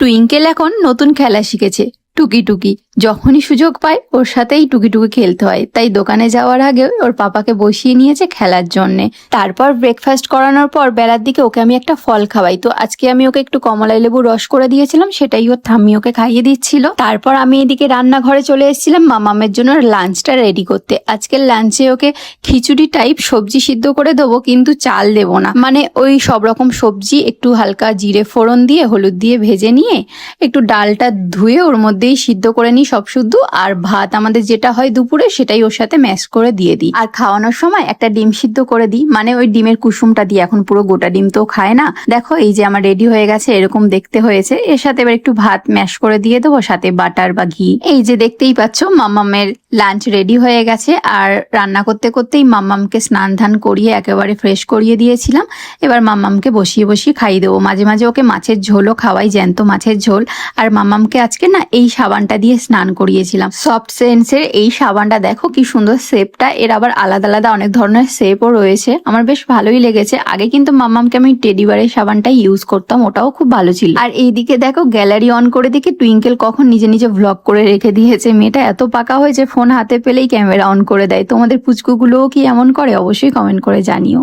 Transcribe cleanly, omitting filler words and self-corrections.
Twinkle এখন নতুন খেলা শিখেছে, টুকি টুকি। যখনই সুযোগ পায় ওর সাথেই টুকি টুকি খেলতে হয়, তাই দোকানে যাওয়ার আগে ওর পাপাকে বসিয়ে নিয়েছে খেলার জন্যে। তারপর ব্রেকফাস্ট করানোর পর বেলার দিকে ওকে আমি একটা ফল খাওয়াই, তো আজকে আমি ওকে একটু কমলাই লেবু রস করে দিয়েছিলাম, সেটাই ওর ঠাম্মি ওকে খাইয়ে দিচ্ছিল। তারপর আমি এদিকে রান্নাঘরে চলে এসেছিলাম মামামের জন্য লাঞ্চটা রেডি করতে। আজকের লাঞ্চে ওকে খিচুড়ি টাইপ সবজি সিদ্ধ করে দেবো, কিন্তু চাল দেবো না, মানে ওই সব রকম সবজি একটু হালকা জিরে ফোড়ন দিয়ে হলুদ দিয়ে ভেজে নিয়ে একটু ডালটা ধুয়ে ওর মধ্যেই সিদ্ধ করে নিই সব শুদ্ধ, আর ভাত আমাদের যেটা হয় দুপুরে সেটাই ওর সাথে ম্যাশ করে দিয়ে দিই। আর খাওয়ানোর সময় একটা ডিম সিদ্ধ করে দিই, মানে ওই ডিমের কুসুমটা দিই, এখন পুরো গোটা ডিম তো খায় না। দেখো এই যে আমার রেডি হয়ে গেছে, এরকম দেখতে হয়েছে। এর সাথে এবার একটু ভাত ম্যাশ করে দিয়ে দেবো, সাথে বাটার বা ঘি। এই যে দেখতেই পাচ্ছ মাম্মামের লাঞ্চ রেডি হয়ে গেছে। আর রান্না করতে করতেই মাম্মামকে স্নান ধান করিয়ে একেবারে ফ্রেশ করিয়ে দিয়েছিলাম। এবার মাম্মামকে বসিয়ে বসিয়ে খাইয়ে দেবো, মাঝে মাঝে ওকে মাছের ঝোলও খাওয়াই, জ্যান্ত মাছের ঝোল। আর মাম্মামকে আজকে না এই সাবানটা দিয়ে স্নান করিয়েছিলাম, সফট সেন্সের এই সাবানটা। দেখো কি সুন্দর শেপটা, এর আবার আলাদা আলাদা অনেক ধরনের শেপও রয়েছে, আমার বেশ ভালোই লেগেছে। আগে কিন্তু মাম্মামকে আমি টেডিবারের সাবানটাই ইউজ করতাম, ওটাও খুব ভালো ছিল। আর এইদিকে দেখো গ্যালারি অন করে দেখি টুইঙ্কেল কখন নিজে নিজে ভ্লগ করে রেখে দিয়েছে। মেয়েটা এত পাকা হয়েছে, ফোন হাতে পেলেই ক্যামেরা অন করে দেয়। তোমাদের পুচকুগুলোও কি এমন করে? অবশ্যই কমেন্ট করে জানিও।